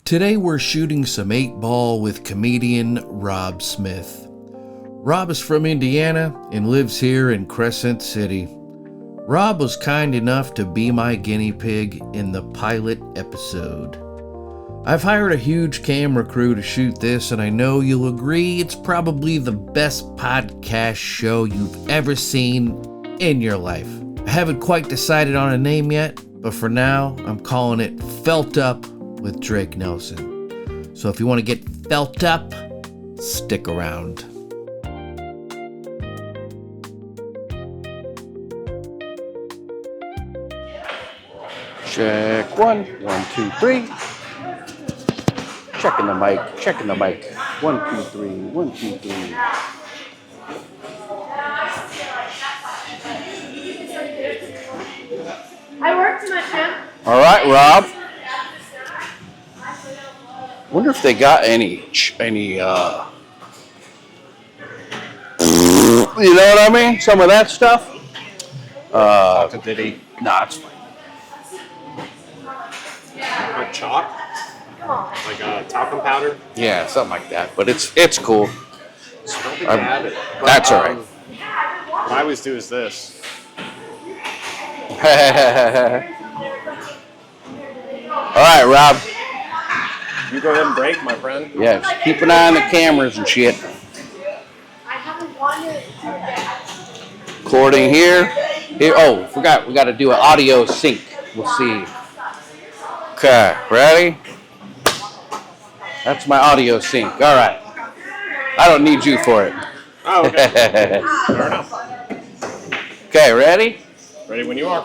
Today we're shooting some 8-ball with comedian Robb Smith. Robb is from Indiana and lives here in Crescent City. Robb was kind enough to be my guinea pig in the pilot episode. I've hired a huge camera crew to shoot this, and I know you'll agree it's probably the best podcast show you've ever seen in your life. I haven't quite decided on a name yet, but for now, I'm calling it Felt Up with Drake Nelson. So if you want to get felt up, stick around. Check 1, 1, 2, 3. Checking the mic. 1, 2, 3, 1, 2, 3. I work too much, man. All right, Robb. Wonder if they got any, you know what I mean? Some of that stuff. Did he? Nah, it's fine. Like chalk? Like talcum powder? Yeah, something like that. But it's cool. I don't think I have it. But, That's all right. What I always do is this. All right, Robb. You go ahead and break, my friend. Yeah, just keep an eye on the cameras and shit. I haven't wanted Recording here. Oh, forgot. We got to do an audio sync. We'll see. Okay, ready? That's my audio sync. All right. I don't need you for it. Oh, okay. Fair enough. Okay, ready? Ready when you are.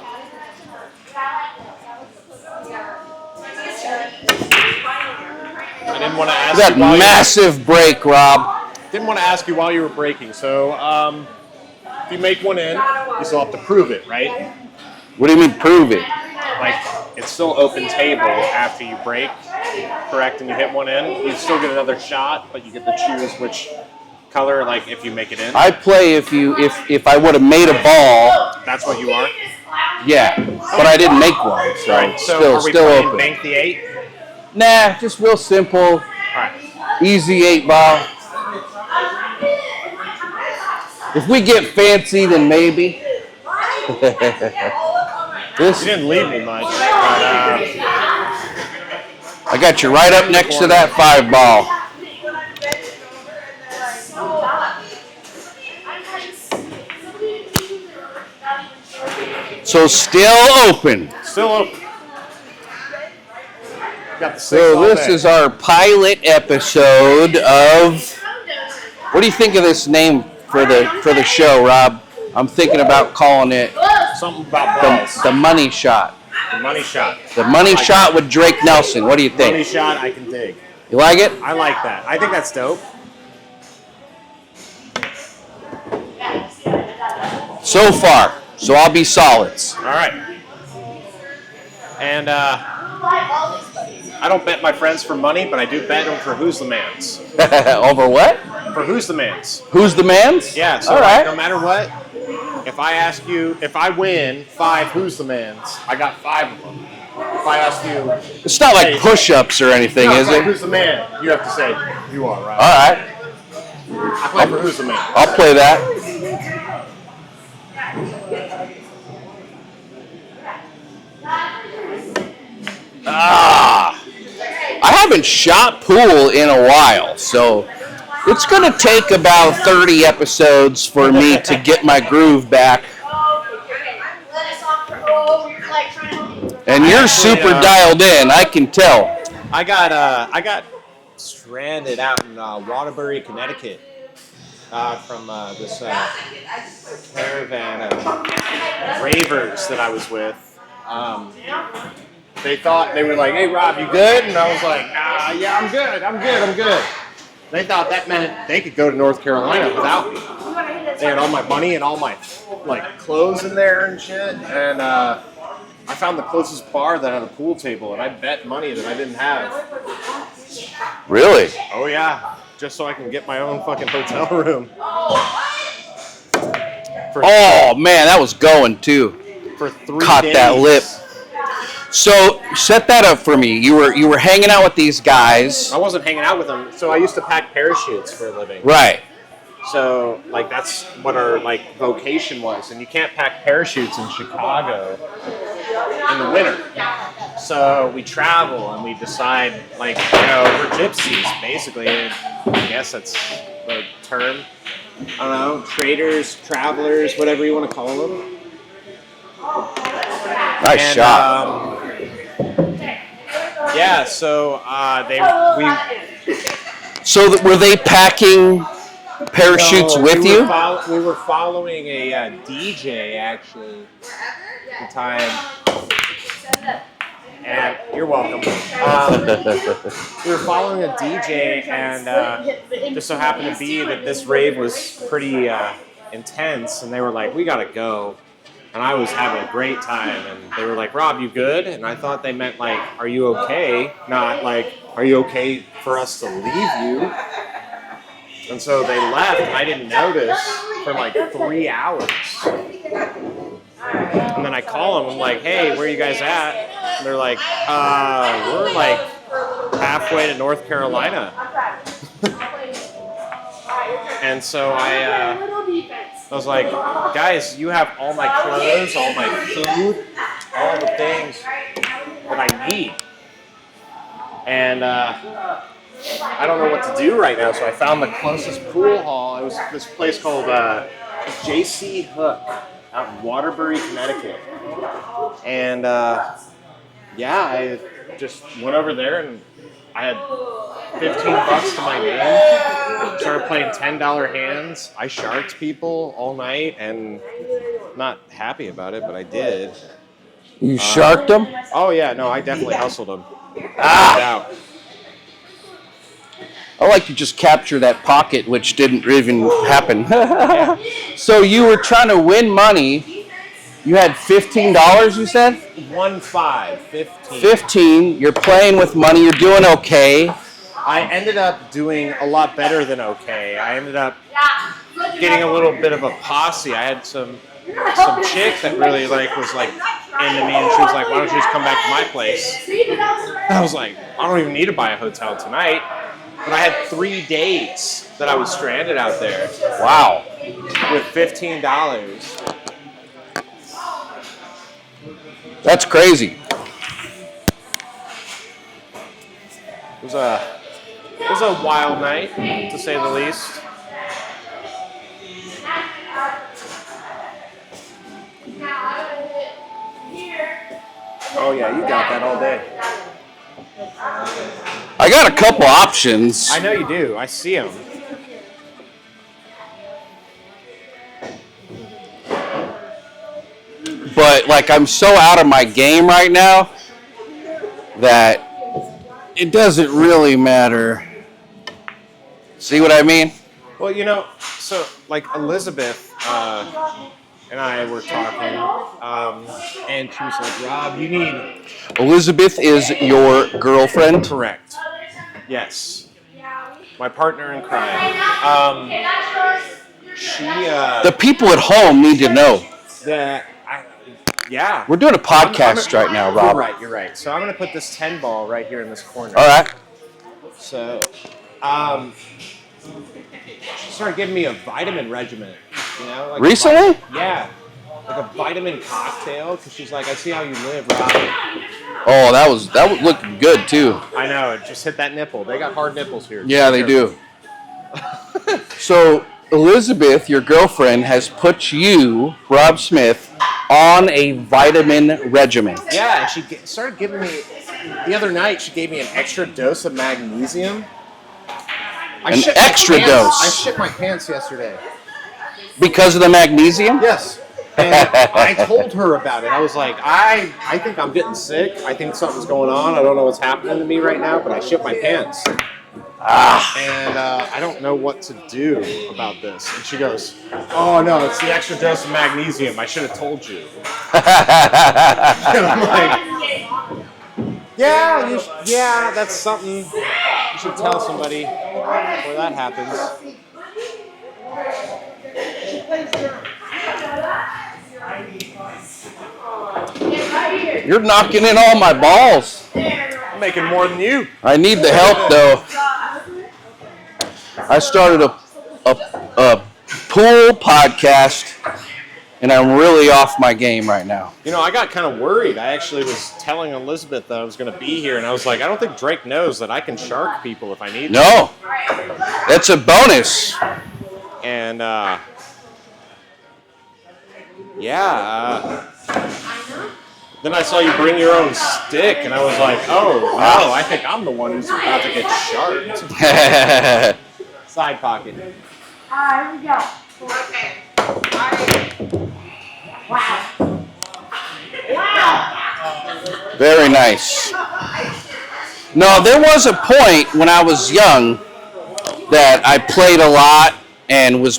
I didn't want to ask That you while massive break, Robb. didn't want to ask you while you were breaking. So, if you make one in, you still have to prove it, right? What do you mean prove it? Like, it's still open table after you break, correct? And you hit one in, you still get another shot, but you get to choose which color, like if you make it in. I play if I would have made a ball. That's what you are. Yeah, but I didn't make one, so Right. So still are we still playing open. Bank the 8? Nah, just real simple, All right. easy 8-ball. If we get fancy, then maybe. You didn't leave me much, but I got you right up next to that 5-ball. So still open. still open. Got the 6 So all this day. is our pilot episode of. What do you think of this name for the show, Robb? I'm thinking about calling it Something about balls. the Money Shot. The money shot. The Money Shot with Drake Nelson. What do you Money think? shot, I can dig. You like it? I like that. I think that's dope. So far. So I'll be solids. All right. And I don't bet my friends for money, but I do bet them for who's the man's. Over what? For who's the man's. Who's the man's? Yeah, so All like, right. no matter what, if I ask you, if I win 5 who's the man's, I got 5 of them. If I ask you, It's not like Hey. push-ups or anything, no, is it's like, it? who's the man? You have to say, you are, right? All right. I play for who's the man. I'll play that. I haven't shot pool in a while, so it's going to take about 30 episodes for me to get my groove back. And you're super dialed in, I can tell. I got stranded out in Waterbury, Connecticut, from this caravan of ravers that I was with. They were like, "Hey, Robb, you good?" And I was like, "Yeah, I'm good." They thought that meant they could go to North Carolina without me. They had all my money and all my like clothes in there and shit, and I found the closest bar that had a pool table, and I bet money that I didn't have. Really? Oh yeah, just so I can get my own fucking hotel room. Oh, man, that was going, too. For 3 Caught days. that lip. So set that up for me. You were hanging out with these guys. I wasn't hanging out with them. So I used to pack parachutes for a living. Right. So like that's what our like vocation was, and you can't pack parachutes in Chicago in the winter. So we travel and we decide like we're gypsies basically. I guess that's the term. I don't know, traders, travelers, whatever you want to call them. Nice shot. Yeah, so were they packing parachutes with you? We were following a DJ actually at the time. And you're welcome. We were following a DJ, and just so happened to be that this rave was pretty intense, and they were like, "We gotta go." And I was having a great time, and they were like, "Rob, you good?" And I thought they meant like, "Are you okay?" Not like, "Are you okay for us to leave you?" And so they left, and I didn't notice for like 3 hours. And then I call them, I'm like, "Hey, where are you guys at?" And they're like, "We're like halfway to North Carolina." And so I was like, "Guys, you have all my clothes, all my food, all the things that I need." And I don't know what to do right now, so I found the closest pool hall. It was this place called J.C. Hook out in Waterbury, Connecticut. And I just went over there and I had $15 to my name. Started playing $10 hands. I sharked people all night, and I'm not happy about it, but I did. You sharked them? Oh yeah, no, I definitely hustled them. Out. I like to just capture that pocket, which didn't even happen. So you were trying to win money. You had $15, you said? 15. You're playing with money. You're doing okay. I ended up doing a lot better than okay. I ended up getting a little bit of a posse. I had some chick that really was into me, and she was like, "Why don't you just come back to my place?" And I was like, "I don't even need to buy a hotel tonight." But I had 3 days that I was stranded out there. Wow. With $15. That's crazy. It was a wild night, to say the least. Oh yeah, you got that all day. I got a couple options. I know you do. I see them. But I'm so out of my game right now that it doesn't really matter. See what I mean? Well, so Elizabeth and I were talking, and she was like, "Rob, you need..." Elizabeth is your girlfriend? Correct. Yes. My partner in crime. The people at home need to know. Yeah. We're doing a podcast right now, Rob. You're right. So I'm going to put this 10 ball right here in this corner. All right. So, she started giving me a vitamin regimen. Recently? Yeah. Like a vitamin cocktail, because she's like, "I see how you live, Rob." Oh, that was looking good too. I know, it just hit that nipple. They got hard nipples here. Yeah, they do. So Elizabeth, your girlfriend, has put you, Robb Smith, on a vitamin regimen. Yeah, and she started giving me, the other night, she gave me an extra dose of magnesium. An extra dose? I shit my pants yesterday. Because of the magnesium? Yes. And I told her about it. I was like, I think I'm getting sick. I think something's going on. I don't know what's happening to me right now, but I shit my pants. And I don't know what to do about this. And she goes, "Oh, no, it's the extra dose of magnesium. I should have told you." And I'm like, yeah, that's something you should tell somebody before that happens. You're knocking in all my balls. I'm making more than you. I need the help, though. I started a pool podcast, and I'm really off my game right now. You know, I got kind of worried. I actually was telling Elizabeth that I was going to be here, and I was like, I don't think Drake knows that I can shark people if I need to. No. That's a bonus. And, then I saw you bring your own stick, and I was like, oh, no, I think I'm the one who's about to get sharked. Side pocket. Alright, here we go. Okay. Wow. Wow. Very nice. No, there was a point when I was young that I played a lot and I was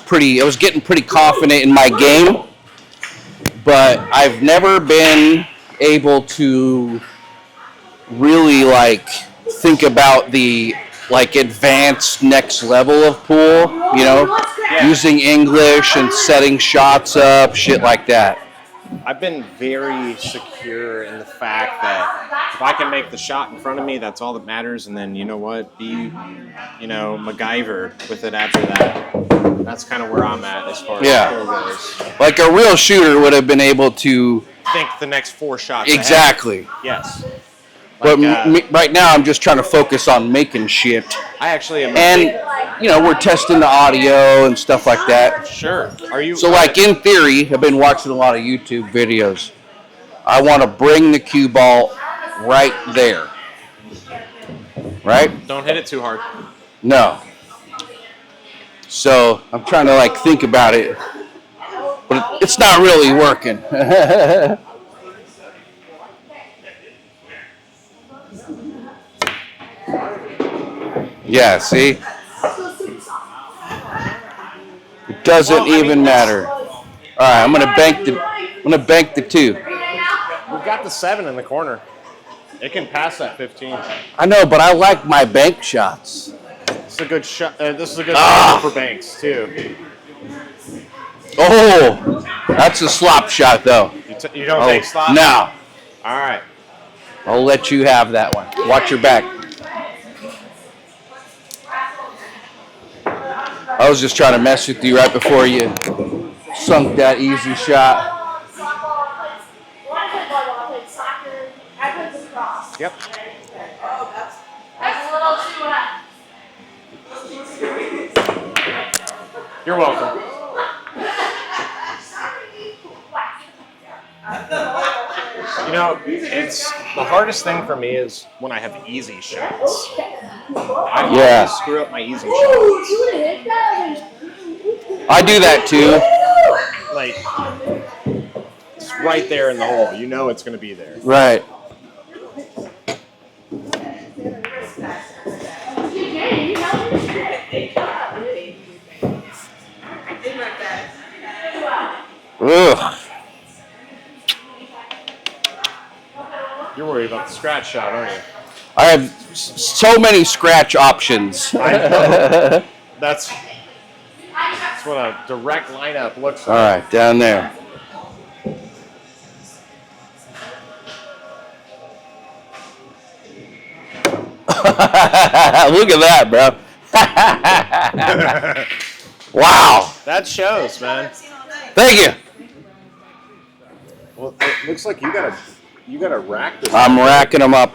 getting pretty confident in my game, but I've never been able to really think about the advanced next level of pool, using English and setting shots up, shit like that. I've been very secure in the fact that if I can make the shot in front of me, that's all that matters. And then, you know what, be, MacGyver with it after that. That's kind of where I'm at as far as pool goes. Like a real shooter would have been able to think the next 4 shots exactly ahead. Yes. But right now I'm just trying to focus on making shit. I actually am. And, we're testing the audio and stuff like that. Sure. Are you? So, in theory, I've been watching a lot of YouTube videos. I want to bring the cue ball right there. Right? Don't hit it too hard. No. So, I'm trying to, think about it. But it's not really working. Yeah, see? It doesn't even matter. All right, I'm gonna bank the 2. We've got the 7 in the corner. It can pass that 15. I know, but I like my bank shots. This is a good shot. This is a good shot for banks too. Oh, that's a slop shot though. You don't take slop? No. All right. I'll let you have that one. Watch your back. I was just trying to mess with you right before you sunk that easy shot. Yep. That's a little too You're welcome. It's the hardest thing for me is when I have easy shots. I always screw up my easy shots. I do that too. It's right there in the hole. It's going to be there. Right. Ugh. You're worried about the scratch shot, aren't you? I have so many scratch options. I know. That's what a direct lineup looks like. All right, down there. Look at that, bro. Wow. That shows, man. Thank you. Well, it looks like you gotta rack this. I'm racking them up.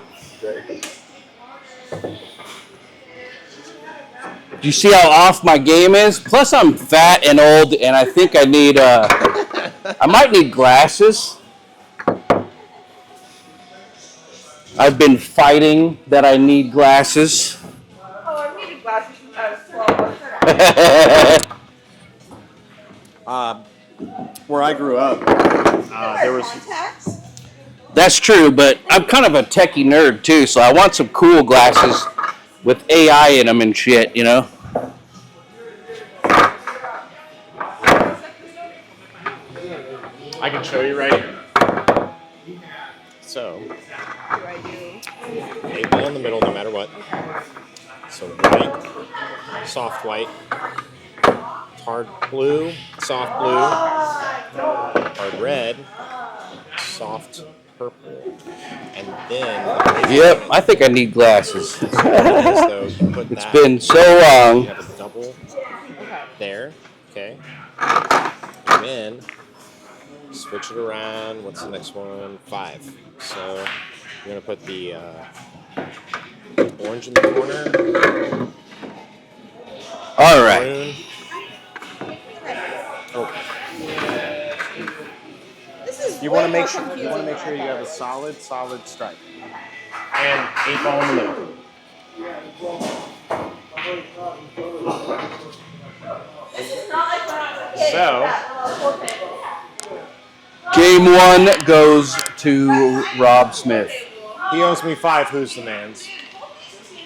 Do you see how off my game is? Plus, I'm fat and old, and I think I need I might need glasses. I've been fighting that I need glasses. Oh, I needed glasses when I was 12. Where I grew up, there was. That's true, but I'm kind of a techie nerd too, so I want some cool glasses with AI in them and shit, I can show you right here. So, a ball in the middle, no matter what. So white, soft white, hard blue, soft blue, hard red, soft purple. And then Yep, I think I need glasses. it's been so long. You have a double there, okay. And then switch it around. What's the next one? 5. So you're gonna put the orange in the corner. All right. Maroon. Oh. You want to make sure you have a solid stripe and 8 ball in the middle. So Game 1 goes to Robb Smith. he owes me 5 Who's the Mans.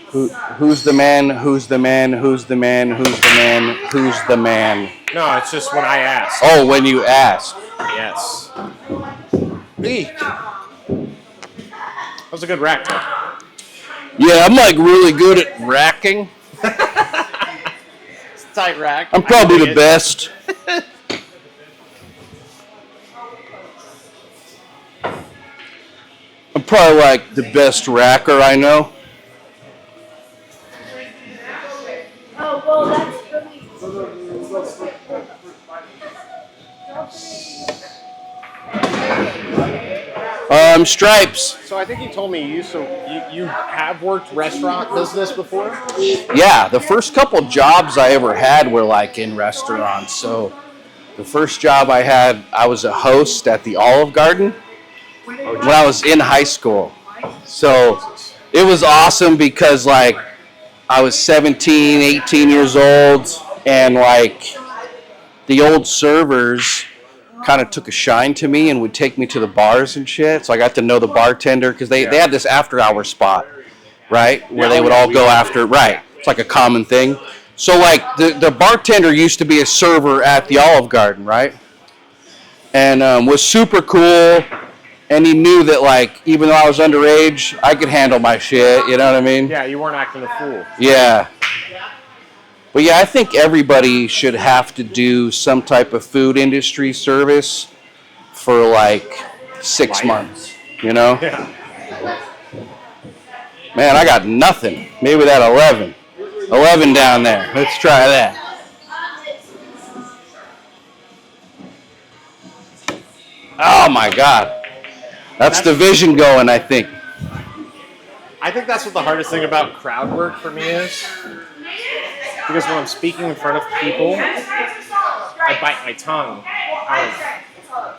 Who's the man? Who's the man? Who's the man? Who's the man? Who's the man? No, it's just when I ask. Oh, when you ask. Yes. Eek. That was a good rack, though. Yeah, I'm like really good at racking. It's a tight rack. I'm probably the best. I'm probably like the best racker I know. Oh, well, that's really. Stripes. So I think you told me you have worked restaurant business before? Yeah, the first couple jobs I ever had were like in restaurants. So the first job I had, I was a host at the Olive Garden when I was in high school. So it was awesome because like I was 17, 18 years old, and like the old servers kind of took a shine to me and would take me to the bars and shit. So I got to know the bartender because they had this after hour spot, right? Where they would all go after, right. It's like a common thing. So like the bartender used to be a server at the Olive Garden, right? And was super cool. And he knew that like, even though I was underage, I could handle my shit, you know what I mean? Yeah, you weren't acting a fool. Yeah. But yeah, I think everybody should have to do some type of food industry service for like 6 months, you know? Yeah. Man, I got nothing. Maybe that 11. 11 down there. Let's try that. Oh my God. That's the vision going, I think. I think that's what the hardest thing about crowd work for me is. Because when I'm speaking in front of people, I bite my tongue out of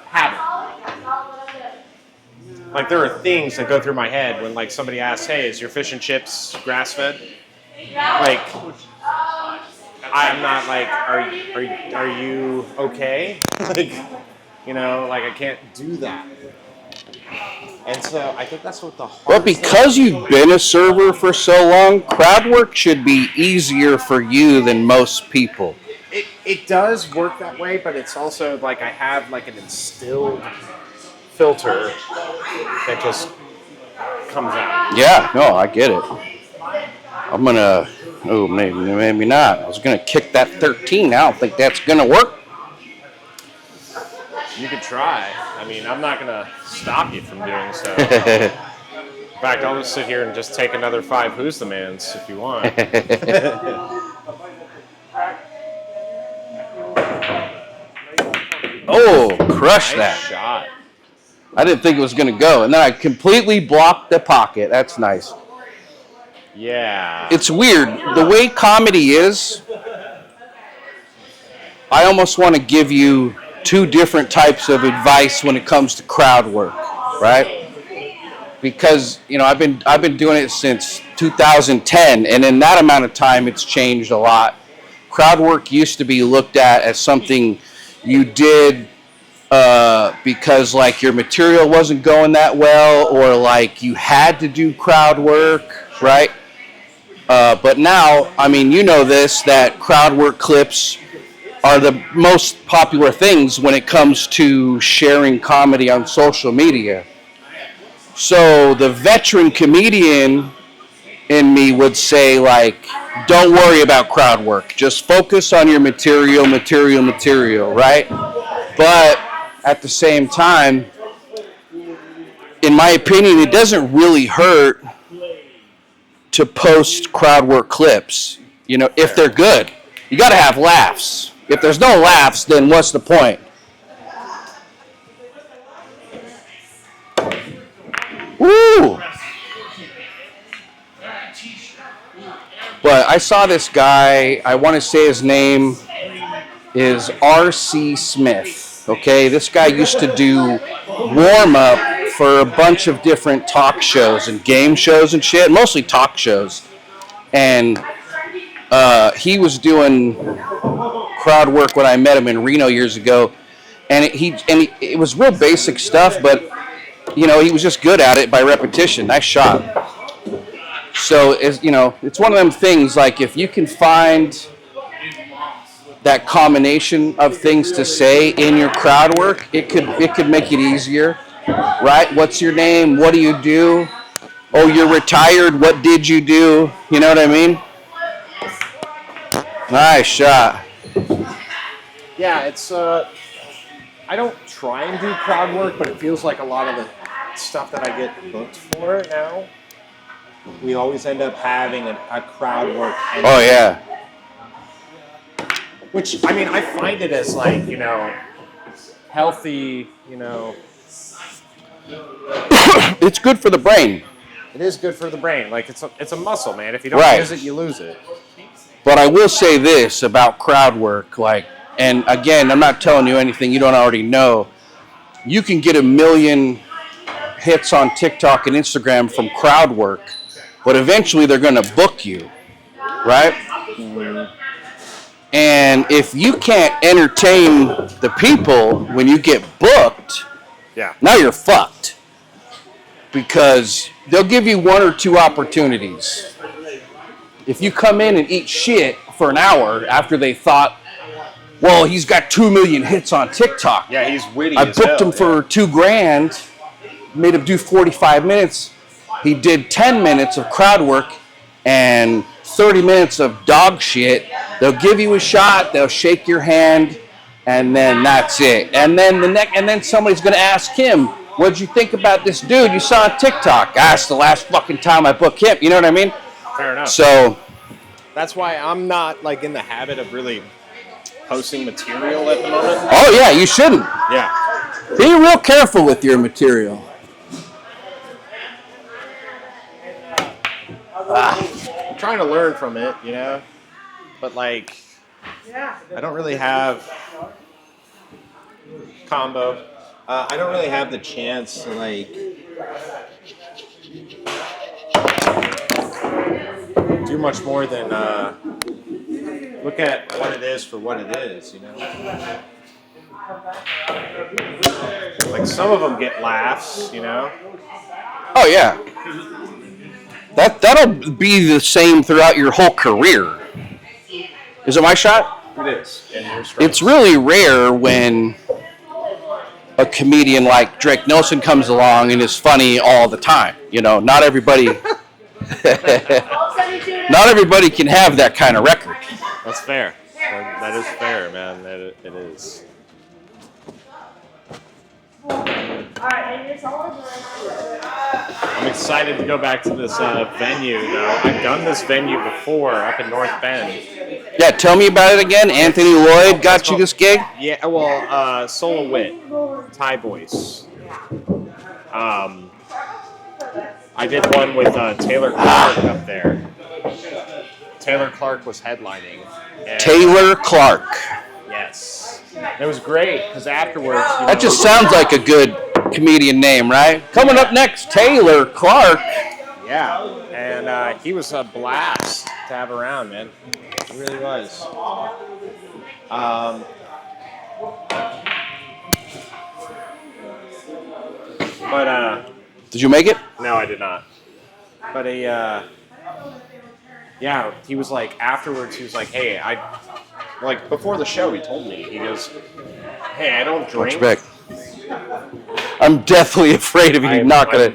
habit. Like there are things that go through my head when like somebody asks, "Hey, is your fish and chips grass fed?" Like I'm not like, "Are you okay?" Like, you know, like I can't do that. And so I think that's what the hardest But because you've been a server for so long, crowd work should be easier for you than most people. It does work that way, but it's also like I have like an instilled filter that just comes out. Yeah, no, I get it. I'm gonna, oh, maybe not. I was gonna kick that 13. I don't think that's gonna work. You could try. I mean, I'm not gonna stop you from doing so. In fact, I'll just sit here and just take another 5 Who's the Mans if you want. Oh, crush Nice that. shot. I didn't think it was gonna go. And then I completely blocked the pocket. That's nice. Yeah. It's weird. The way comedy is, I almost want to give you 2 different types of advice when it comes to crowd work, right? Because, you know, I've been doing it since 2010, and in that amount of time it's changed a lot. Crowd work used to be looked at as something you did because like your material wasn't going that well, or like you had to do crowd work, right? But now, I mean, you know this, that crowd work clips are the most popular things when it comes to sharing comedy on social media. So the veteran comedian in me would say, like, don't worry about crowd work. Just focus on your material, right? But at the same time, in my opinion, it doesn't really hurt to post crowd work clips, you know, if they're good. You got to have laughs. If there's no laughs, then what's the point? Woo! But I saw this guy, I want to say his name is R.C. Smith, okay? This guy used to do warm-up for a bunch of different talk shows and game shows and shit, mostly talk shows. And he was doing crowd work when I met him in Reno years ago. And it was real basic stuff, but, you know, he was just good at it by repetition. Nice shot. So, you know, it's one of them things, like, if you can find that combination of things to say in your crowd work, it could make it easier, right? What's your name? What do you do? Oh, you're retired. What did you do? You know what I mean? Nice shot. Yeah, it's I don't try and do crowd work, but it feels like a lot of the stuff that I get booked for now, we always end up having a crowd work. Oh yeah. Which, I mean, I find it as, like, you know, healthy, you know. It's good for the brain. It is good for the brain. Like, it's a muscle, man. If you don't use it, you lose it. But I will say this about crowd work, like, and again, I'm not telling you anything you don't already know. You can get 1 million hits on TikTok and Instagram from crowd work, but eventually they're going to book you, right? Mm-hmm. And if you can't entertain the people when you get booked, now you're fucked. Because they'll give you 1 or 2 opportunities. If you come in and eat shit for an hour after they thought, well, he's got 2 million hits on TikTok. Yeah, he's witty I booked him for $2,000, made him do 45 minutes. He did 10 minutes of crowd work and 30 minutes of dog shit. They'll give you a shot, they'll shake your hand, and then that's it. And then somebody's gonna ask him, what'd you think about this dude you saw on TikTok? That's the last fucking time I book him. You know what I mean? Fair enough. So that's why I'm not, like, in the habit of really posting material at the moment. Oh yeah, you shouldn't. Yeah. Be real careful with your material. I'm trying to learn from it, you know? But, like, I don't really have combo. I don't really have the chance to, like, do much more than look at what it is for what it is, you know? Like, some of them get laughs, you know? Oh yeah. That'll be the same throughout your whole career. Is it my shot? It is. It's really rare when a comedian like Drake Nelson comes along and is funny all the time. You know, not everybody not everybody can have that kind of record. That's fair. That is fair, man. It is. I'm excited to go back to this venue, though. I've done this venue before up in North Bend. Yeah, tell me about it again. Anthony Lloyd got you this gig? Yeah, well, Solo Wit, Thai Voice. I did one with Taylor Clark up there. Taylor Clark was headlining. Taylor Clark. Yes. It was great, because afterwards... That just sounds like a good comedian name, right? Coming up next, Taylor Clark. Yeah, and he was a blast to have around, man. He really was. Did you make it? No, I did not. But he was like, afterwards, he was like, hey, like, before the show, he told me, he goes, hey, I don't drink. Watch back. I'm deathly afraid of you not gonna.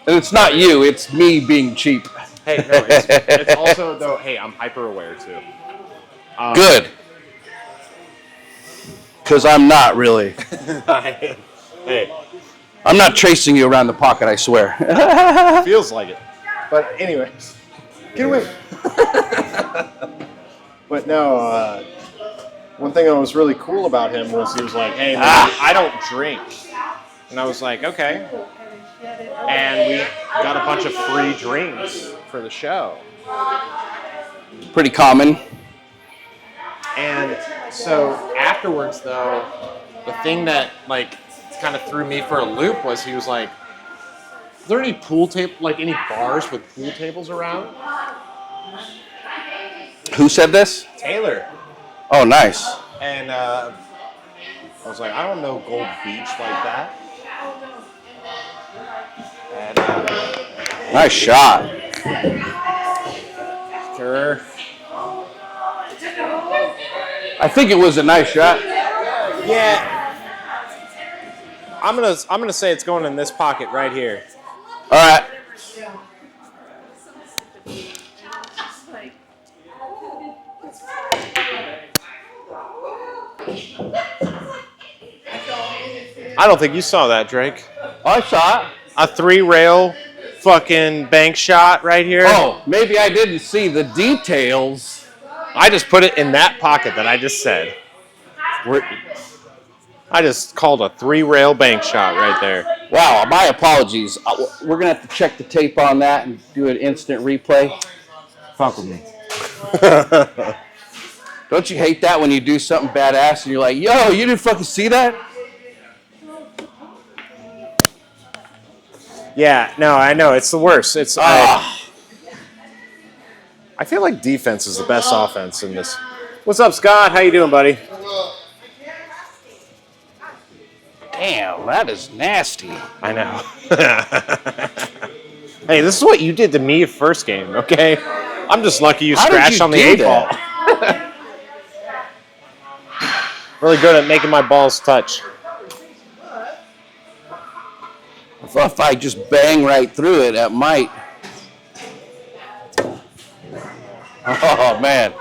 And it's not you, it's me being cheap. Hey, no, it's also, though, hey, I'm hyper aware, too. Good. Because I'm not really. Hey, I'm not tracing you around the pocket, I swear. Feels like it. But anyways, get away. But no, one thing that was really cool about him was he was like, hey, man, I don't drink. And I was like, okay. And we got a bunch of free drinks for the show. Pretty common. And so afterwards, though, the thing that like kind of threw me for a loop was he was like, "Is there any pool table, like any bars with pool tables around?" Who said this? Taylor. Oh, nice. And I was like, I don't know Gold Beach like that. And, Nice shot. sure. I think it was a nice shot. Yeah. I'm gonna say it's going in this pocket right here. All right. I don't think you saw that, Drake. I saw it. A 3-rail fucking bank shot right here. Oh, maybe I didn't see the details. I just put it in that pocket that I just said. I just called a 3-rail bank shot right there. Wow, my apologies. We're going to have to check the tape on that and do an instant replay. Fuck with me. Don't you hate that when you do something badass and you're like, yo, you didn't fucking see that? Yeah, no, I know. It's the worst. It's I feel like defense is the best offense in this. What's up, Scott? How you doing, buddy? Damn, that is nasty. I know. Hey, this is what you did to me first game, okay? I'm just lucky you scratched on the 8-ball. Really good at making my balls touch. If I just bang right through it, that might. Oh, man.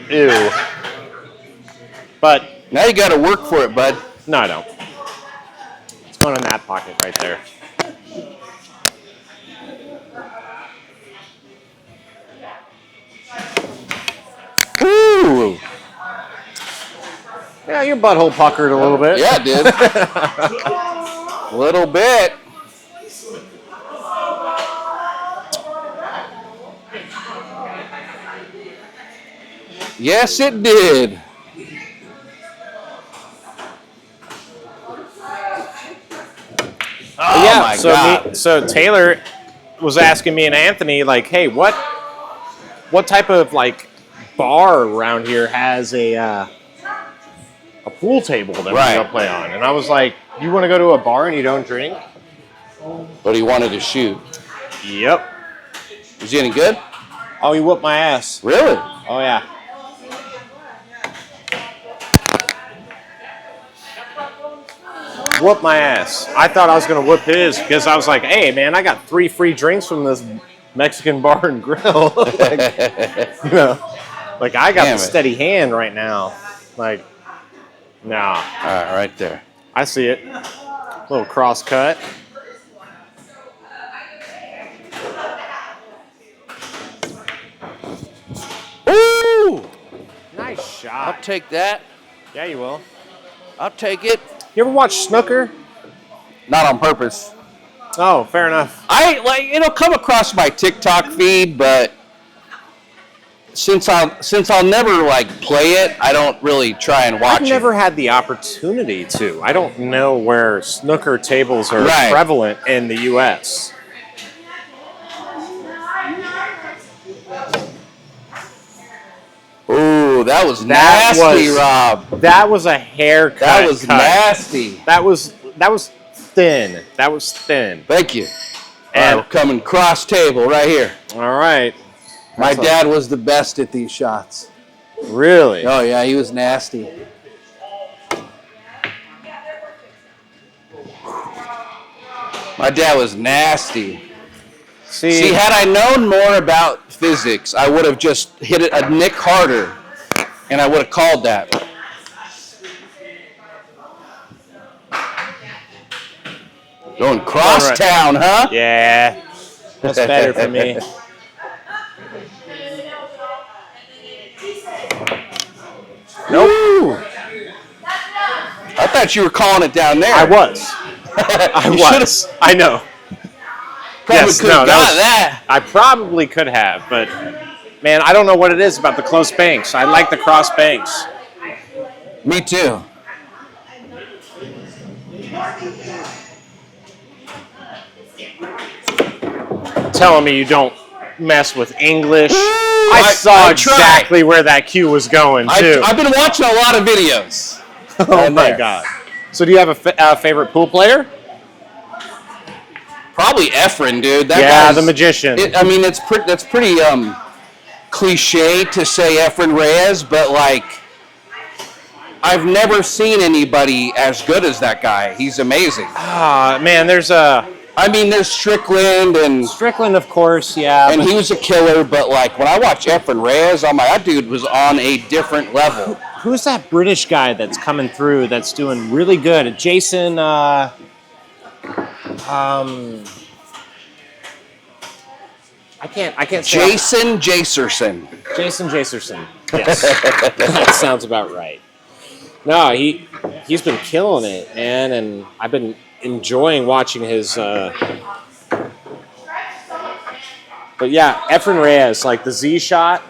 Ew. But Now you got to work for it, bud. no, I don't. It's going in that pocket right there. Woo! Yeah, your butthole puckered a little bit. Yeah, it did. A little bit. Yes, it did. Oh, Yeah, my God. So Taylor was asking me and Anthony, like, hey, what type of like bar around here has a pool table that we're gonna play on? And I was like, you want to go to a bar and you don't drink? But he wanted to shoot. Yep. Was he any good? Oh, he whooped my ass. Really? Oh yeah. Whoop my ass. I thought I was gonna whoop his because I was like, hey man, I got 3 free drinks from this Mexican bar and grill. Like I got the steady hand right now. Like, nah. All right, right there. I see it. Little cross cut. Ooh! Nice I'll shot. take that. Yeah, you will. I'll take it. You ever watch snooker? Not on purpose. Oh, fair enough. It'll come across my TikTok feed, but since I'll never like play it, I don't really try and watch I've never had the opportunity to. I don't know where snooker tables are prevalent in the U.S. Ooh, that was nasty, Rob. That was a haircut. That was nasty. That was thin. That was thin. Thank you. And we're coming cross table right here. all right. My dad was the best at these shots. Really? Oh yeah, he was nasty. My dad was nasty. See, had I known more about physics, I would have just hit it a nick harder, and I would have called that. Going cross town, huh? Yeah, that's better for me. Nope. I thought you were calling it down there. I was. I know. Probably could have got that. I probably could have, but man, I don't know what it is about the close banks. I like the cross banks. Me too. Telling me you don't mess with English. I I saw tried. exactly where that cue was going, too. I've been watching a lot of videos. Oh, my God. So do you have a favorite pool player? Probably Efren, dude. That Yeah, guy's, the magician. That's pretty cliche to say Efren Reyes, but like I've never seen anybody as good as that guy. He's amazing. Man, there's there's Strickland and Strickland, of course, yeah. he was a killer, but like when I watch Efren Reyes, I'm like, that dude was on a different level. Who's that British guy that's coming through that's doing really good? Jason, I can't say. Jason Jaserson. Jason Jaserson. Yes. That sounds about right. No, he's been killing it, man, and I've been enjoying watching his but yeah, Efren Reyes, like the Z shot,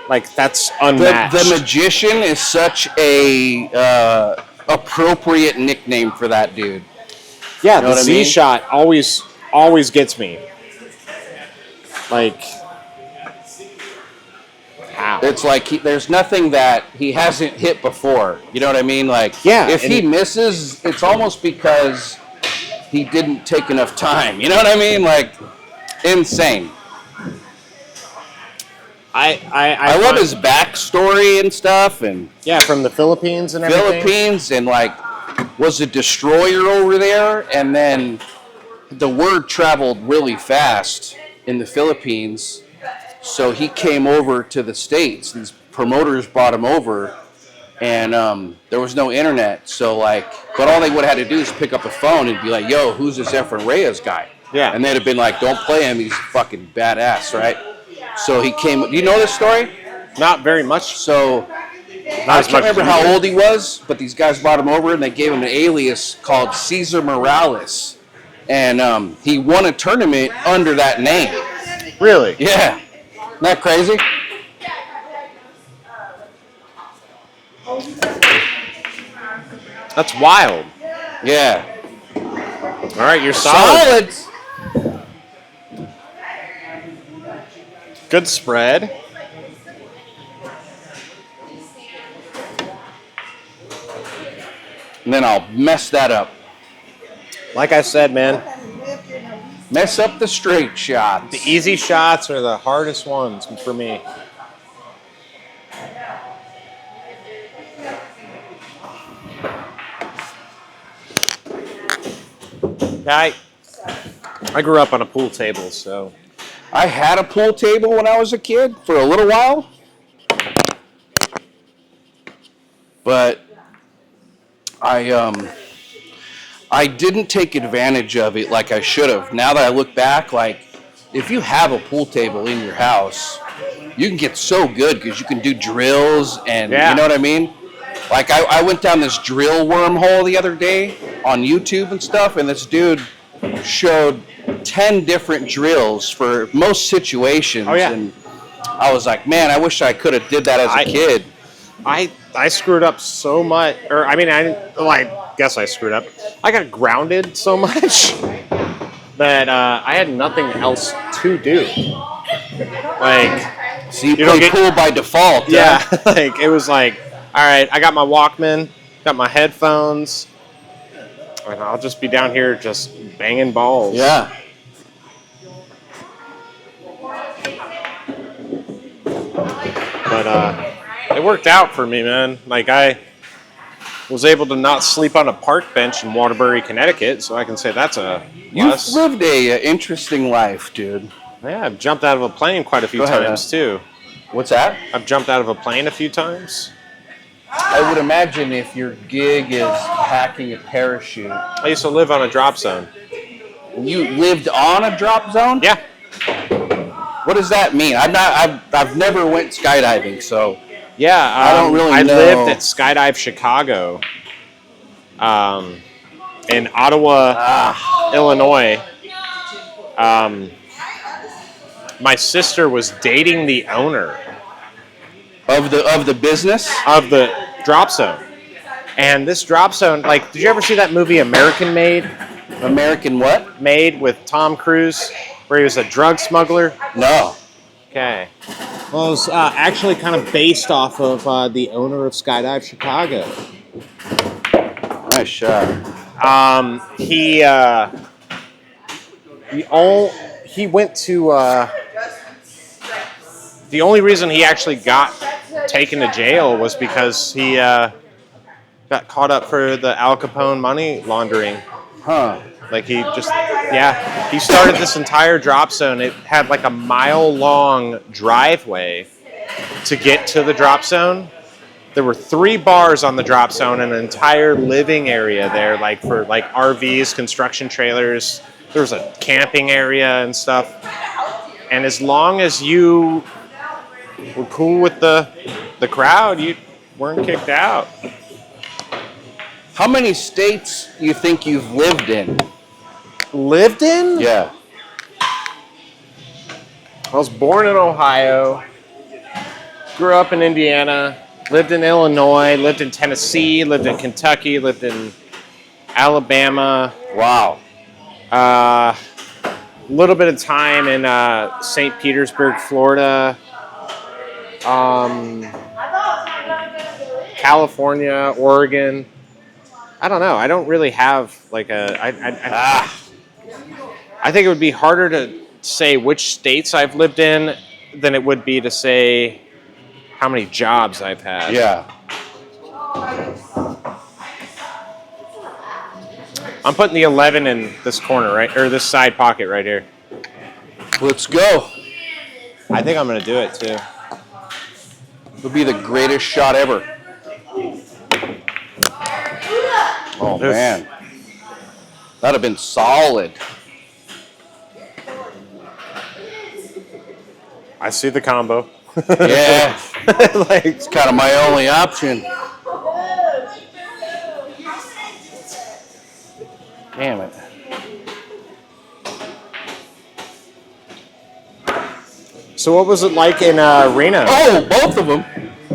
like that's unmatched. The magician is such a appropriate nickname for that dude. Yeah, You know the what I Z mean? shot always gets me. Like, how? It's like there's nothing that he hasn't hit before. You know what I mean? Like, Yeah, if he misses, it's almost because he didn't take enough time. You know what I mean? Like, insane. I love his backstory and stuff, and Yeah, from the Philippines and everything. Philippines, and like was a destroyer over there, and then the word traveled really fast in the Philippines, so he came over to the States. These promoters brought him over, and there was no internet, so like, but all they would have had to do is pick up the phone and be like, "Yo, who's this Efren Reyes guy?" Yeah. And they'd have been like, "Don't play him. He's fucking badass, right?" So he came. Do you know this story? Not very much. So I can't remember how old he was, but these guys brought him over and they gave him an alias called Cesar Morales, and he won a tournament under that name. Really? Yeah, isn't that crazy? That's wild. Yeah. All right, you're solid. Good spread. And then I'll mess that up. Like I said, man, Mess up the straight shots. the easy shots are the hardest ones for me. I grew up on a pool table, so I had a pool table when I was a kid for a little while, but I didn't take advantage of it like I should have. Now that I look back, like if you have a pool table in your house, you can get so good because you can do drills and you know what I mean? Like I went down this drill wormhole the other day on YouTube and stuff, and this dude showed 10 different drills for most situations. Oh, yeah. And I was like, man, I wish I could have did that as a kid. I screwed up so much, or I mean, I guess I screwed up. I got grounded so much that I had nothing else to do. Like, so you play pool by default. Yeah, like it was like, all right, I got my Walkman, got my headphones, and I'll just be down here just banging balls. Yeah. But it worked out for me, man. Like I was able to not sleep on a park bench in Waterbury, Connecticut, so I can say that's a plus. You've lived a interesting life, dude. Yeah, I've jumped out of a plane quite a few times too. What's that? I've jumped out of a plane a few times. I would imagine if your gig is packing a parachute. I used to live on a drop zone. You lived on a drop zone? Yeah. What does that mean? I've never went skydiving, so Yeah, I don't really I know. lived at Skydive Chicago, in Ottawa, Illinois. My sister was dating the owner of the business. of the drop zone, and this drop zone, like, did you ever see that movie American Made? American what? Made with Tom Cruise, where he was a drug smuggler. No. Okay. Well, it was actually kind of based off of the owner of Skydive Chicago. Nice shot. He went to the only reason he actually got taken to jail was because he got caught up for the Al Capone money laundering. Huh. Like he started this entire drop zone. It had like a mile-long driveway to get to the drop zone. There were 3 bars on the drop zone and an entire living area there, like for like RVs, construction trailers. There was a camping area and stuff. And as long as you were cool with the crowd, you weren't kicked out. How many states do you think you've lived in? Lived in? Yeah. I was born in Ohio, grew up in Indiana, lived in Illinois, lived in Tennessee, lived in Kentucky, lived in Alabama. Wow. A little bit of time in St. Petersburg, Florida. California, Oregon. I don't know. I don't really have like I think it would be harder to say which states I've lived in than it would be to say how many jobs I've had. Yeah. I'm putting the 11 in this corner, right? Or this side pocket right here. Let's go. I think I'm going to do it too. It'll be the greatest shot ever. Oh, man. That'd have been solid. I see the combo. Yeah. Like, It's kind of my only option. Damn it. so what was it like in Reno? Oh, both of them.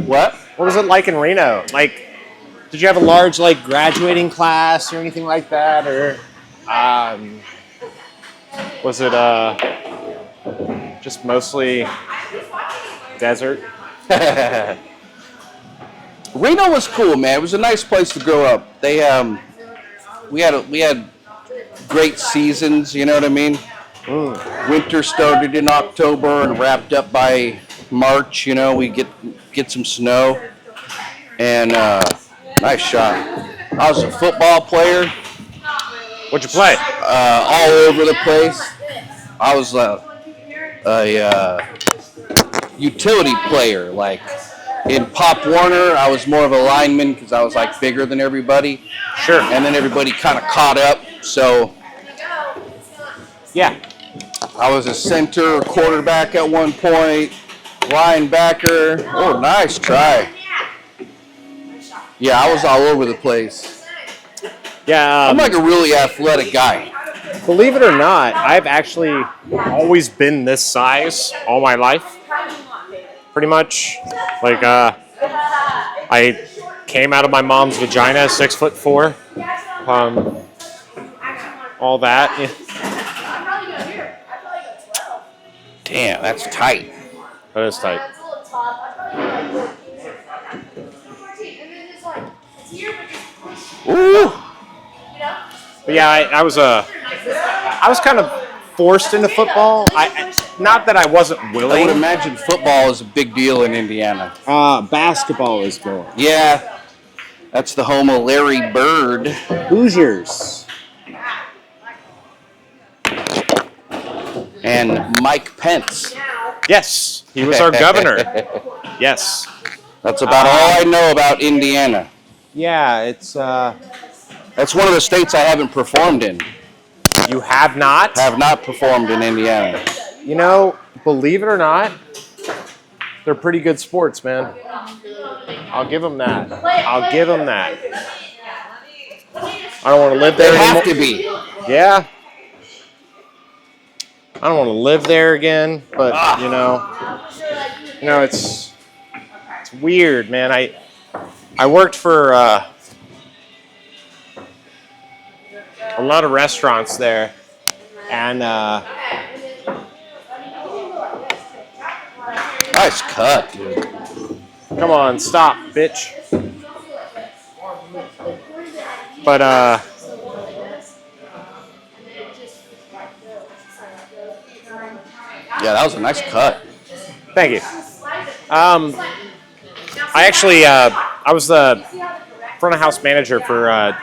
What? What was it like in Reno? Like, did you have a large like graduating class or anything like that, or was it just mostly desert? Reno was cool, man. It was a nice place to grow up. They we had great seasons, you know what I mean? Winter started in October and wrapped up by March, you know, we get some snow. And nice shot. I was a football player. What'd you play? All over the place. I was a utility player. Like in Pop Warner, I was more of a lineman because I was like bigger than everybody. Sure. And then everybody kind of caught up. So Yeah. I was a center, quarterback at one point, linebacker. Oh, nice try. Yeah, I was all over the place. Yeah. I'm like a really athletic guy. Believe it or not, I've actually always been this size all my life. Pretty much. Like, I came out of my mom's vagina 6'4". All that. Yeah. Damn, that's tight. That is tight. Ooh. But yeah, I was kind of forced into football. Not that I wasn't I would willing. imagine football is a big deal in Indiana. Basketball is more. Yeah, that's the home of Larry Bird. Hoosiers. And Mike Pence. Yes, he was our governor. Yes. That's about all I know about Indiana. Yeah, it's That's one of the states I haven't performed in. you have not. Have not performed in Indiana. You know, believe it or not, they're pretty good sports, man. I'll give them that. I'll give them that. I don't want to live there They anymore. have to be. Yeah. I don't want to live there again, but you know, it's weird, man. I worked for a lot of restaurants there, and Nice cut, dude. come on, stop, bitch. But Yeah, that was a nice cut. thank you. I actually I was the front of house manager for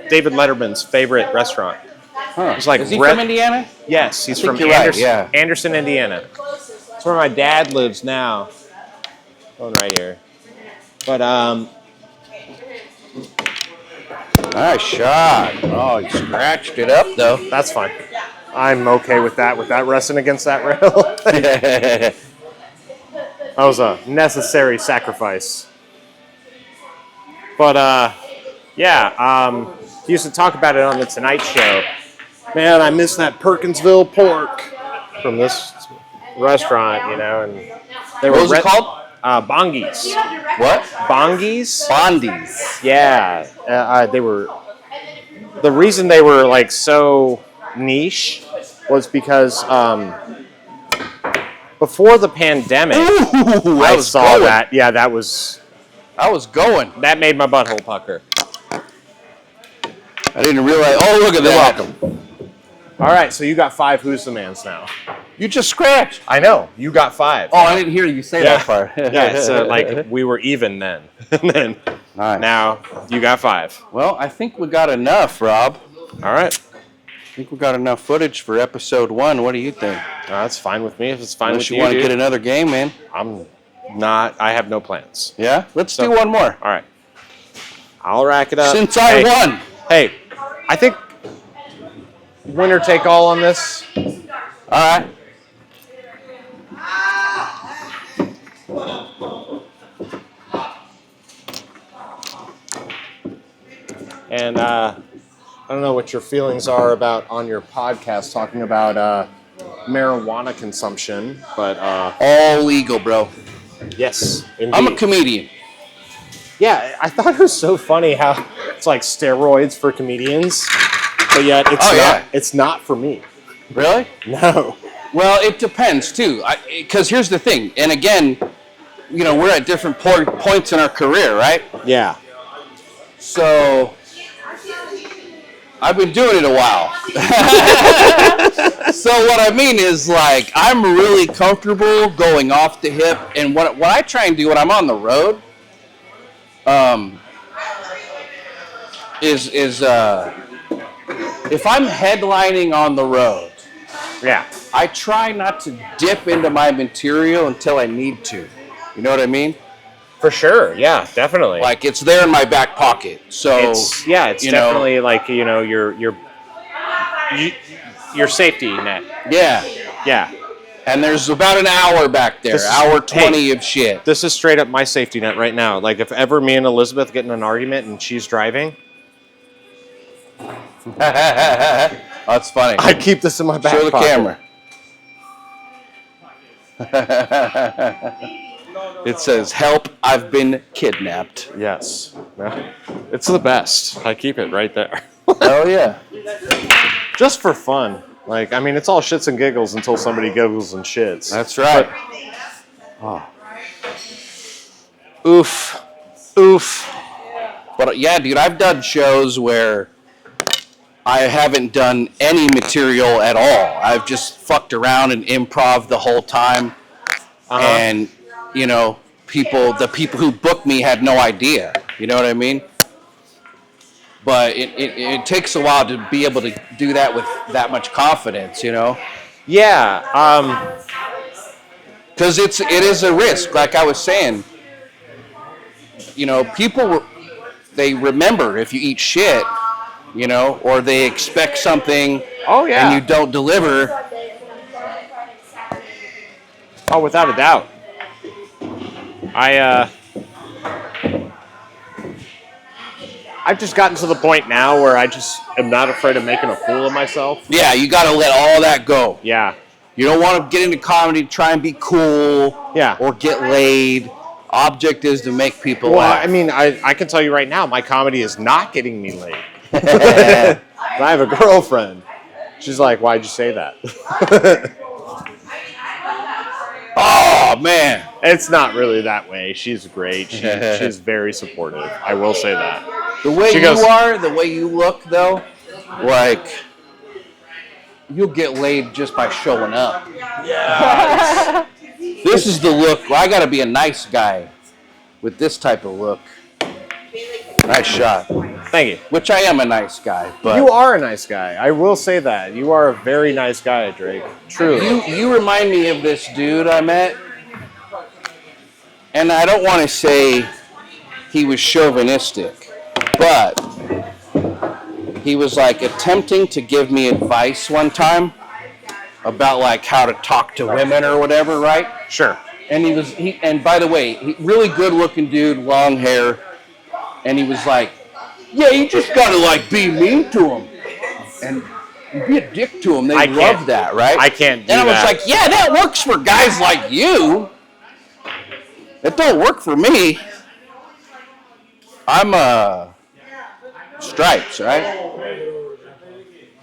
David Letterman's favorite restaurant. Huh. It's like Is he from Indiana? Yes, he's from you're right, Anderson, yeah. Anderson, Indiana. That's where my dad lives now. Going right here. But Nice shot. Oh, he scratched it up, though. that's fine. I'm okay with that resting against that rail. That was a necessary sacrifice. But yeah, he used to talk about it on the Tonight Show. Man, I miss that Perkinsville pork from this restaurant, you know, and they What was it called? Bongies. What? Bongies? Bondies. Yeah, they were. The reason they were like so niche was because before the pandemic, Ooh, I saw that. Yeah, that was. I was going. That made my butthole pucker. I didn't realize. Oh, look at You're that. welcome. All right, so you got 5 Who's the Mans now. You just scratched. I know. You got 5. Oh, I didn't hear you say that part. Yeah, so like we were even then. And then Nice. now you got 5. Well, I think we got enough, Rob. All right. I think we got enough footage for episode 1. What do you think? That's fine with me if it's fine Unless with you you, want to dude. get another game, man. I have no plans. Yeah? Let's do one more. All right. I'll rack it up. Since I won. Hey, I think winner take all on this. All right. And I don't know what your feelings are about on your podcast talking about marijuana consumption, but All legal, bro. yes, indeed. I'm a comedian. Yeah, I thought it was so funny how it's like steroids for comedians, but yet it's not for me. Really? No. Well, it depends, too. Because here's the thing. And again, you know, we're at different points in our career, right? Yeah. So I've been doing it a while. So what I mean is, like, I'm really comfortable going off the hip. And what I try and do when I'm on the road is if I'm headlining on the road, Yeah. I try not to dip into my material until I need to. You know what I mean? For sure. Yeah, definitely. Like, it's there in my back pocket. So it's definitely like, you know, your safety net. Yeah. Yeah. And there's about an hour back there, hour 20 of shit. This is straight up my safety net right now. Like, if ever me and Elizabeth get in an argument and she's driving, That's funny. I keep this in my back Show the pocket. camera. It says, "Help, I've been kidnapped." Yes. Yeah. It's the best. I keep it right there. Oh, yeah. Just for fun. Like, I mean, it's all shits and giggles until somebody giggles and shits. That's right. Oof. Oof. But yeah, dude, I've done shows where I haven't done any material at all. I've just fucked around and improv the whole time. And, you know, the people who booked me had no idea. You know what I mean? But it takes a while to be able to do that with that much confidence, you know? Yeah. Because it is a risk, like I was saying. people they remember if you eat shit, or they expect something. Oh yeah. And you don't deliver. Oh, without a doubt. I've just gotten to the point now where I just am not afraid of making a fool of myself. Yeah, you got to let all that go. Yeah. You don't want to get into comedy to try and be cool. Yeah. Or get laid. Object is to make people laugh. I mean, I can tell you right now, my comedy is not getting me laid. I have a girlfriend. She's like, why'd you say that? Oh, man. It's not really that way. She's great. She's very supportive. I will say that. The way the way you look, though, like, you'll get laid just by showing up. Yeah. This is the look. Well, I got to be a nice guy with this type of look. Nice shot. Thank you. Which I am a nice guy. But you are a nice guy. I will say that. You are a very nice guy, Drake. Truly. You remind me of this dude I met. And I don't want to say he was chauvinistic, but he was like attempting to give me advice one time about like how to talk to women or whatever, right? Sure. And and by the way, really good looking dude, long hair. And he was like, yeah, you just gotta like be mean to them and be a dick to them. They love that, right? I can't do that. And I was like, yeah, that works for guys like you. It don't work for me. I'm Stripes, right?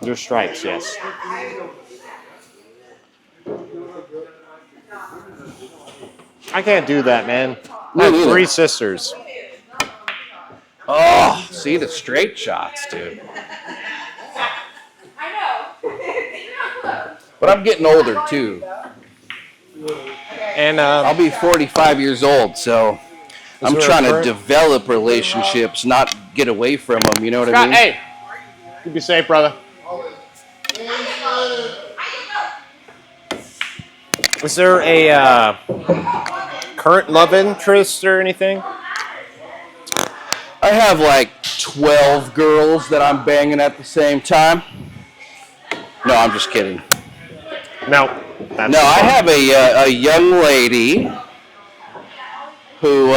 You're Stripes, yes. I can't do that, man. I have 3 sisters. Oh, see the straight shots, dude. I know. But I'm getting older too. And I'll be 45 years old, so I'm trying to develop relationships, not get away from them. You know what I mean? Hey, you be safe, brother. Is there a current love interest or anything? I have like 12 girls that I'm banging at the same time. No, I'm just kidding. No. I have a young lady who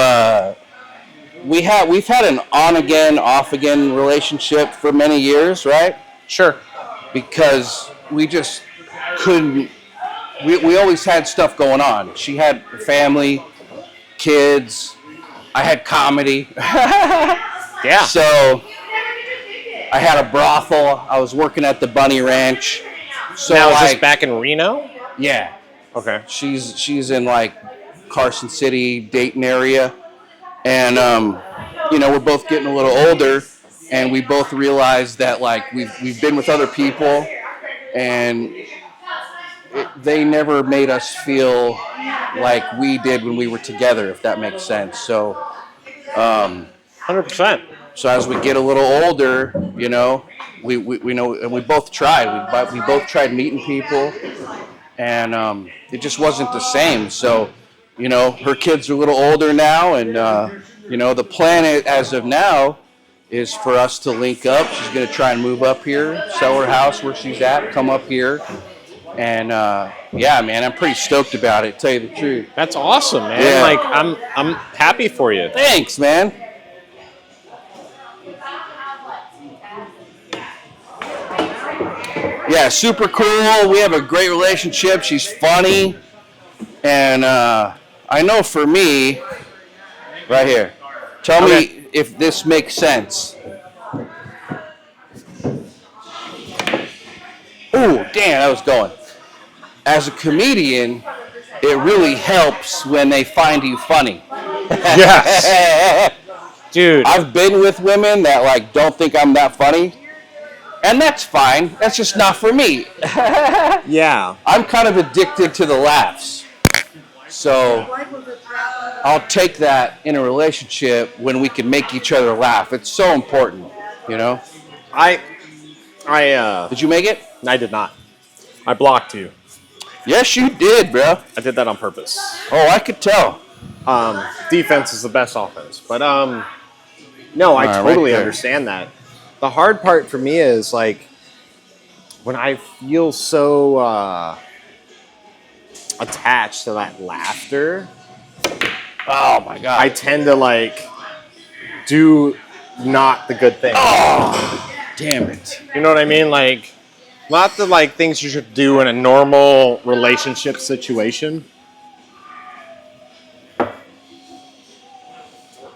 we've had an on-again, off-again relationship for many years, right? Sure. Because we just couldn't. We always had stuff going on. She had a family, kids. I had comedy. Yeah. So I had a brothel. I was working at the Bunny Ranch. So now is this back in Reno? Yeah. Okay. She's in like Crescent City, Dayton area, and we're both getting a little older, and we both realized that like we've been with other people, and they never made us feel like we did when we were together, if that makes sense. So 100%. So as we get a little older, we know, and we both tried. We both tried meeting people, and it just wasn't the same. So, her kids are a little older now, and the plan as of now is for us to link up. She's going to try and move up here, sell her house where she's at, come up here. And yeah, man, I'm pretty stoked about it, to tell you the truth. That's awesome, man. Yeah. Like I'm happy for you. Thanks, man. Yeah, super cool. We have a great relationship. She's funny. And I know for me, right here, tell me if this makes sense. Ooh, damn, that was going. As a comedian, it really helps when they find you funny. Yes. Dude. I've been with women that like don't think I'm that funny. And that's fine. That's just not for me. Yeah. I'm kind of addicted to the laughs. So I'll take that in a relationship when we can make each other laugh. It's so important, I Did you make it? I did not. I blocked you. Yes, you did, bro. I did that on purpose. Oh, I could tell. Defense is the best offense. But no, I Right, totally right there. understand that. The hard part for me is like when I feel so attached to that laughter, Oh my god. I tend to like do not the good thing. Oh, damn it. You know what I mean? Like not the like things you should do in a normal relationship situation.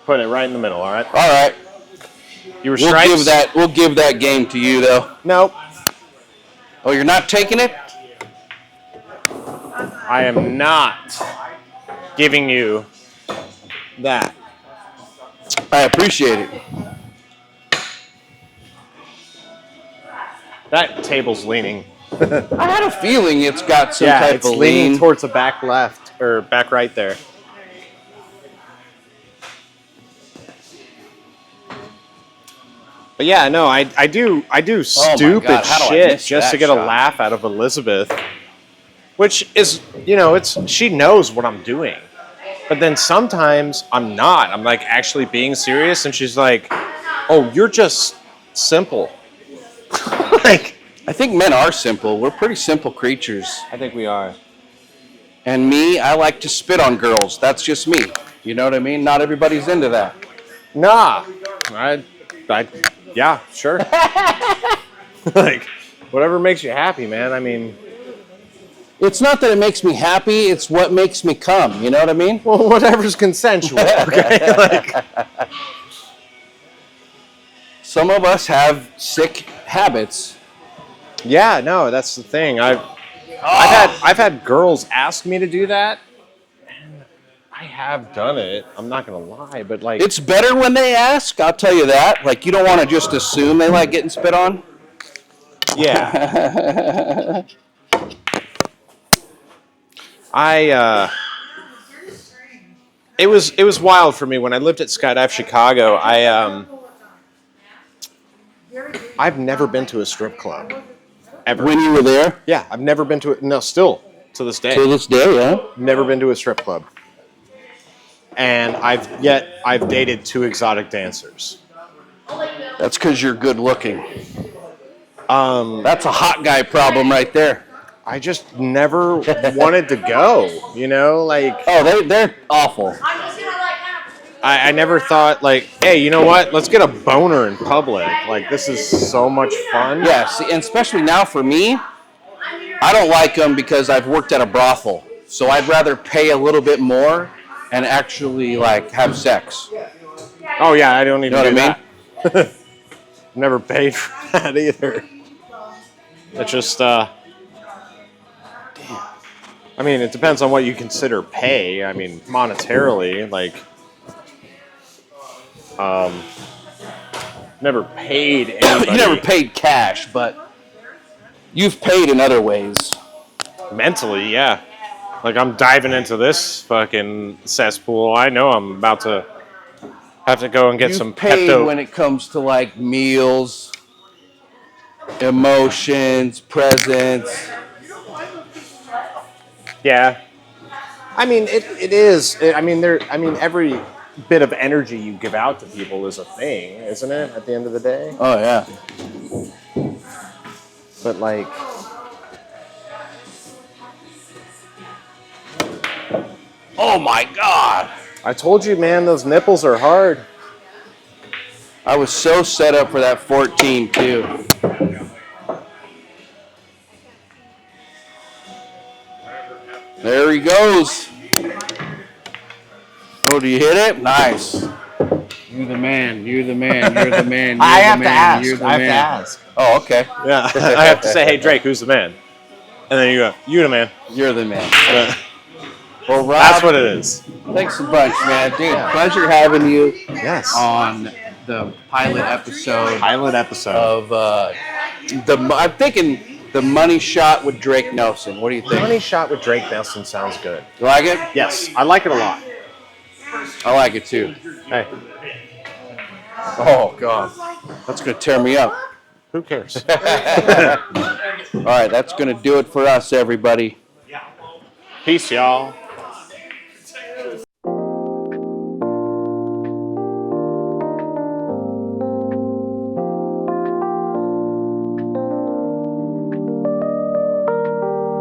Put it right in the middle, all right? All right. You were We'll stripes? give that game to you though. Nope. Oh, you're not taking it? I am not giving you that. I appreciate it. That table's leaning. I had a feeling it's got some Yeah, type it's of leaning lean. towards the back left or back right there. But yeah, no, I do stupid God, how do I shit miss just to that get a shot? laugh out of Elizabeth, which is, you know, she knows what I'm doing. But then sometimes I'm not. I'm like actually being serious, and she's like, "Oh, you're just simple." Like, I think men are simple. We're pretty simple creatures. I think we are. And me, I like to spit on girls. That's just me. You know what I mean? Not everybody's into that. Nah, yeah, sure. Like, whatever makes you happy, man. I mean, It's not that it makes me happy. It's what makes me come. You know what I mean? well, whatever's consensual. Okay, like, Some of us have sick habits. yeah, no, that's the thing. I've had girls ask me to do that, and I have done it. I'm not gonna lie, but like, It's better when they ask. I'll tell you that. Like, you don't want to just assume they like getting spit on. yeah. It was wild for me when I lived at Skydive Chicago. I've never been to a strip club ever. When you were there? Yeah, I've never been to it. No, still to this day, To this day, yeah. never been to a strip club. And I've dated 2 exotic dancers. That's because you're good looking. That's a hot guy problem right there. I just never wanted to go. You know, like Oh, they're awful. I never thought like, hey, you know what? Let's get a boner in public. Like this is so much fun. Yeah, see, and especially now for me, I don't like them because I've worked at a brothel. So I'd rather pay a little bit more and actually like have sex. Oh yeah, I don't even You know do what I that. Never paid for that either. It's just I mean, it depends on what you consider pay. I mean, monetarily, like, never paid anybody. You never paid cash, but you've paid in other ways. Mentally, yeah. Like, I'm diving into this fucking cesspool. I know I'm about to have to go and get You've some paid Pepto. when it comes to like meals, emotions, presents. Yeah. I mean, it is. I mean, every bit of energy you give out to people is a thing, isn't it? At the end of the day. Oh yeah. But like, Oh my God. I told you, man, those nipples are hard. I was so set up for that 14 too. There he goes. Oh, do you hit it? Nice. You're the man. You're the man. You're the man. You're I the have to man, ask. You're the I have man. to ask. Oh, okay. Yeah, I have to say, hey, Drake, who's the man? And then you go, you the man. You're the man. Uh, Well, Rob, That's what it is. Thanks a bunch, man. Dude, pleasure having you Yes. on the pilot episode Pilot episode. of I'm thinking the money shot with Drake Nelson. What do you think? Money shot with Drake Nelson sounds good. You like it? Yes, I like it a lot. I like it too. Hey, Oh God, that's gonna tear me up. who cares? All right, that's gonna do it for us, everybody. Peace, y'all.